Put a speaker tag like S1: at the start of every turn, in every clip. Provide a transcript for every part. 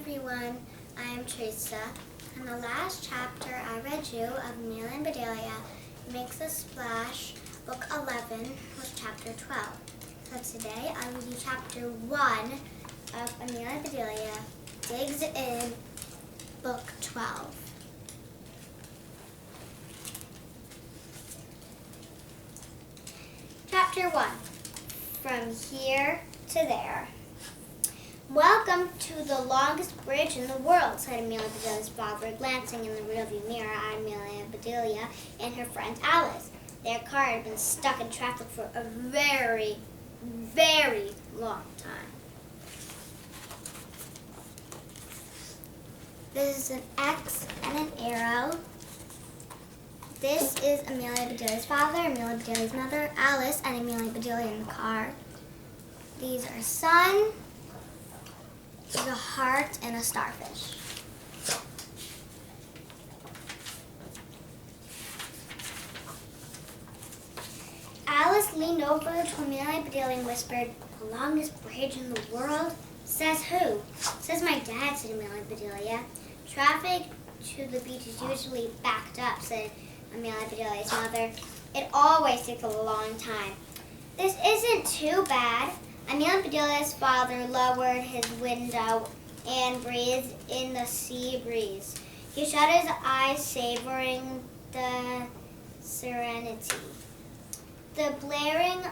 S1: everyone, I am Teresa. In the last chapter I read you of Amelia and Bedelia makes a splash, book 11 with chapter 12. So today I will read you chapter 1 of Amelia and Bedelia digs in, book 12. Chapter 1, from here to there. Welcome to the longest bridge in the world, said Amelia Bedelia's father, glancing in the rearview mirror at Amelia Bedelia and her friend Alice. Their car had been stuck in traffic for a very, very long time. This is an X and an arrow. This is Amelia Bedelia's father, Amelia Bedelia's mother, Alice, and Amelia Bedelia in the car. These are sun. There's a heart and a starfish. Alice leaned over to Amelia Bedelia and whispered, "The longest bridge in the world? Says who?" "Says my dad," said Amelia Bedelia. "Traffic to the beach is usually backed up," said Amelia Bedelia's mother. "It always takes a long time." "This isn't too bad." Amelia Bedelia's father lowered his window and breathed in the sea breeze. He shut his eyes, savoring the serenity. The blaring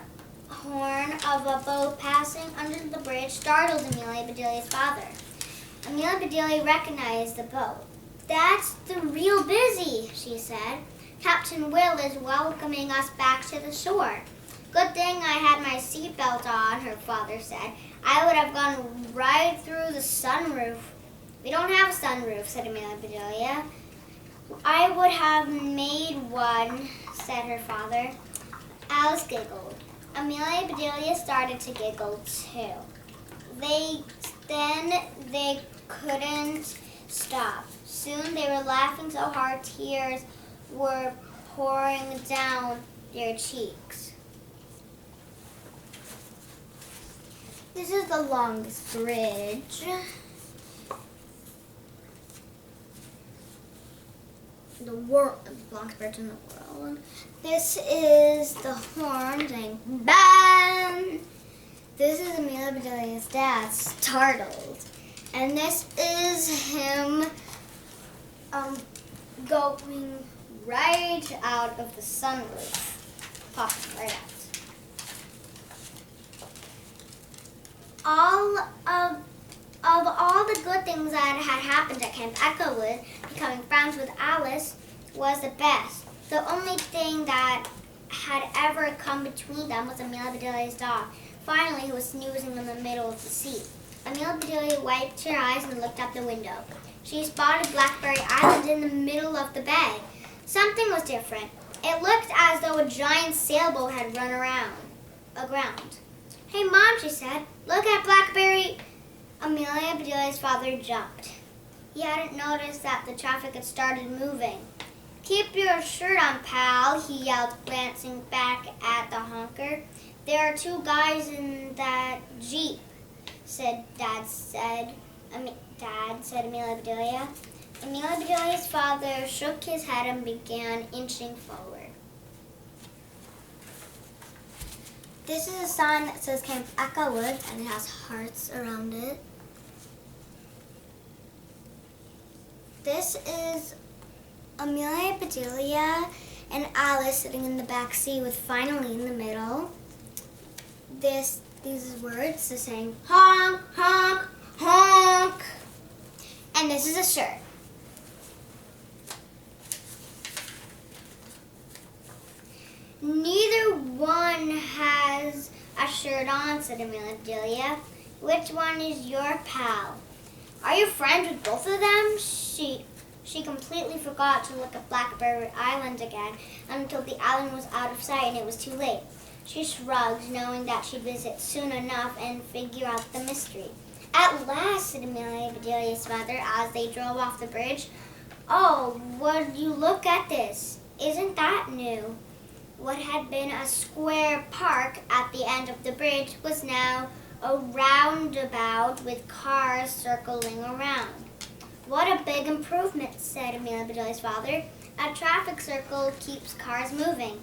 S1: horn of a boat passing under the bridge startled Amelia Bedelia's father. Amelia Bedelia recognized the boat. "That's the Real Busy," she said. "Captain Will is welcoming us back to the shore." "Good thing I had my seatbelt on," her father said. "I would have gone right through the sunroof." "We don't have a sunroof," said Amelia Bedelia. "I would have made one," said her father. Alice giggled. Amelia Bedelia started to giggle too. They couldn't stop. Soon they were laughing so hard tears were pouring down their cheeks. This is the longest bridge. The longest bridge in the world. This is the horn saying bang. This is Amelia Bedelia's dad, startled. And this is him going right out of the sunroof. Popping right out. Of all the good things that had happened at Camp Echowood, becoming friends with Alice was the best. The only thing that had ever come between them was Amelia Bedelia's dog. Finally, he was snoozing in the middle of the seat. Amelia Bedelia wiped her eyes and looked out the window. She spotted Blackberry Island in the middle of the bay. Something was different. It looked as though a giant sailboat had run aground. "Hey, Mom," she said, "look at Blackberry." Amelia Bedelia's father jumped. He hadn't noticed that the traffic had started moving. "Keep your shirt on, pal," he yelled, glancing back at the honker. "There are two guys in that Jeep," Dad said Amelia Bedelia. Amelia Bedelia's father shook his head and began inching forward. This is a sign that says Camp Echowood, and it has hearts around it. This is Amelia Bedelia and Alice sitting in the back seat with Finally in the middle. These words are saying honk, honk, honk. And this is a shirt. "Neither one has a shirt on," said Amelia Bedelia. "Which one is your pal?" "Are you friends with both of them?" She completely forgot to look at Blackberry Island again until the island was out of sight and it was too late. She shrugged, knowing that she'd visit soon enough and figure out the mystery. "At last," said Amelia Bedelia's mother as they drove off the bridge. "Oh, would you look at this? Isn't that new?" What had been a square park at the end of the bridge was now a roundabout with cars circling around. What a big improvement, said Amelia Bedelia's father. A traffic circle keeps cars moving.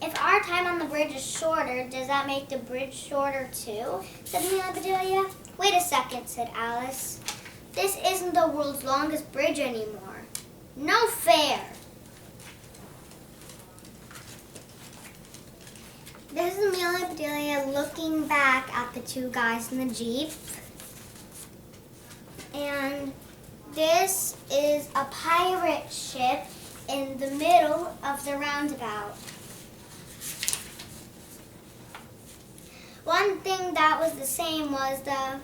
S1: If our time on the bridge is shorter, does that make the bridge shorter too? Said Amelia Bedelia. Wait a second, said Alice. This isn't the world's longest bridge anymore. No fair. This is Amelia Bedelia looking back at the two guys in the Jeep. And this is a pirate ship in the middle of the roundabout. One thing that was the same was the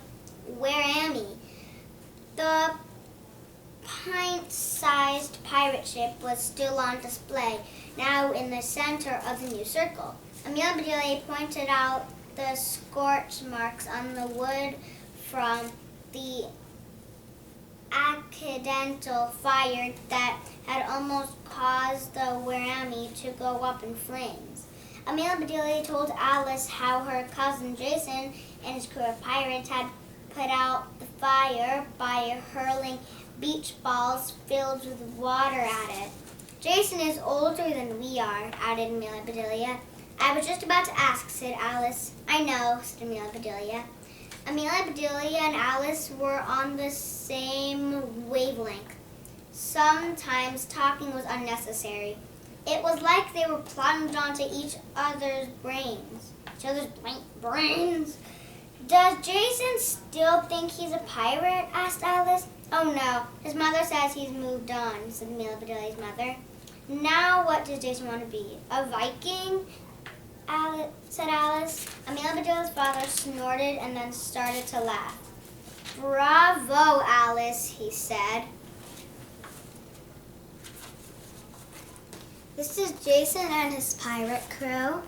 S1: Where-Amie. The pint-sized pirate ship was still on display, now in the center of the new circle. Amelia Bedelia pointed out the scorch marks on the wood from the accidental fire that had almost caused the Where-Amie to go up in flames. Amelia Bedelia told Alice how her cousin Jason and his crew of pirates had put out the fire by hurling beach balls filled with water at it. Jason is older than we are, added Amelia Bedelia. I was just about to ask, said Alice. I know, said Amelia Bedelia. Amelia Bedelia and Alice were on the same wavelength. Sometimes talking was unnecessary. It was like they were plunged onto each other's brains. Brains? Does Jason still think he's a pirate? Asked Alice. Oh no, his mother says he's moved on, said Amelia Bedelia's mother. Now what does Jason want to be? A Viking? Said Alice. Amelia Bedelia's father snorted and then started to laugh. Bravo, Alice, he said. This is Jason and his pirate crew.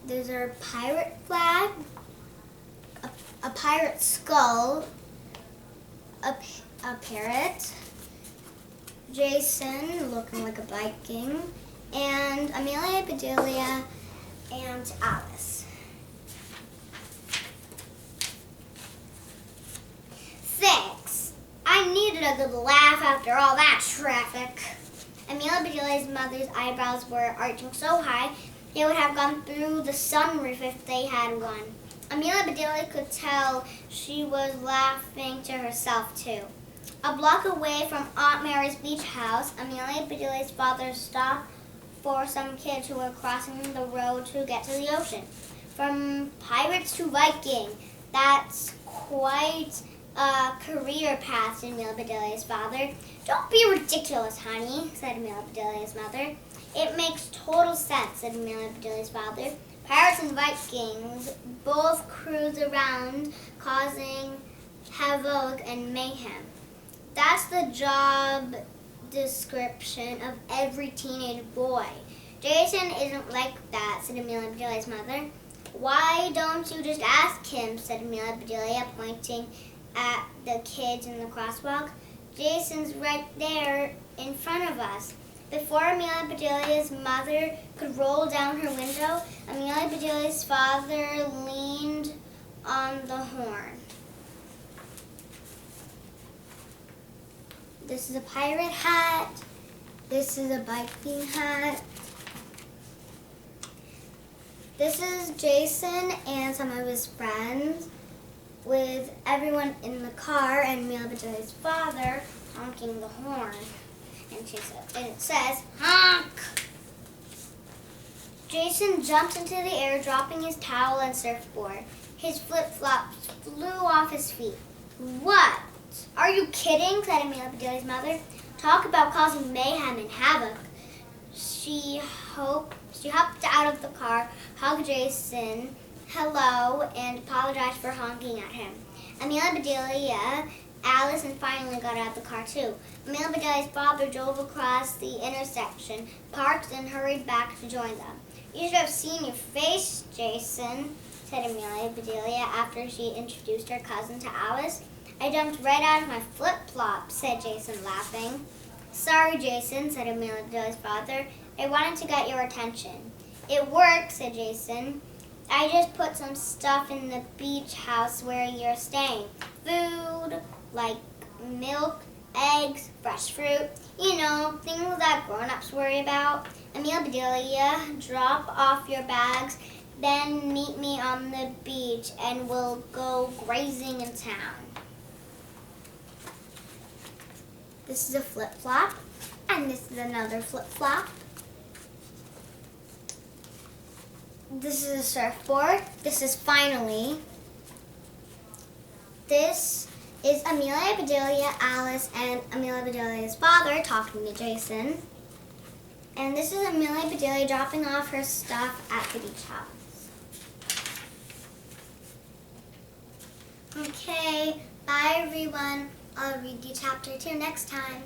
S1: There's our pirate flag, a pirate skull, a parrot, Jason looking like a Viking, and Amelia Bedelia and Alice. Thanks. I needed a good laugh after all that traffic. Amelia Bedelia's mother's eyebrows were arching so high they would have gone through the sunroof if they had one. Amelia Bedelia could tell she was laughing to herself too. A block away from Aunt Mary's beach house, Amelia Bedelia's father stopped for some kids who were crossing the road to get to the ocean. From pirates to Viking, that's quite a career path, said Amelia Bedelia's father. Don't be ridiculous, honey, said Amelia Bedelia's mother. It makes total sense, said Amelia Bedelia's father. Pirates and Vikings both cruise around causing havoc and mayhem. That's the job description of every teenage boy. Jason isn't like that, said Amelia Bedelia's mother. Why don't you just ask him, said Amelia Bedelia, pointing at the kids in the crosswalk. Jason's right there in front of us. Before Amelia Bedelia's mother could roll down her window, Amelia Bedelia's father leaned on the horn. This is a pirate hat. This is a Viking hat. This is Jason and some of his friends with everyone in the car and Amelia Bedelia's father honking the horn. And it says, honk! Jason jumped into the air, dropping his towel and surfboard. His flip-flops flew off his feet. What? Are you kidding? Said Amelia Bedelia's mother. Talk about causing mayhem and havoc. She hopped out of the car, hugged Jason, hello, and apologized for honking at him. Amelia Bedelia, Alice, and finally got out of the car too. Amelia Bedelia's father drove across the intersection, parked, and hurried back to join them. You should have seen your face, Jason, said Amelia Bedelia after she introduced her cousin to Alice. I jumped right out of my flip-flops, said Jason, laughing. Sorry, Jason, said Amelia Bedelia's father. I wanted to get your attention. It worked, said Jason. I just put some stuff in the beach house where you're staying. Food, like milk, eggs, fresh fruit, things that grown-ups worry about. Amelia, Bedelia, drop off your bags, then meet me on the beach and we'll go grazing in town. This is a flip-flop, and this is another flip-flop. This is a surfboard. This is finally. This is Amelia, Bedelia, Alice, and Amelia Bedelia's father talking to Jason. And this is Amelia Bedelia dropping off her stuff at the beach house. Okay, bye everyone. I'll read you chapter 2 next time.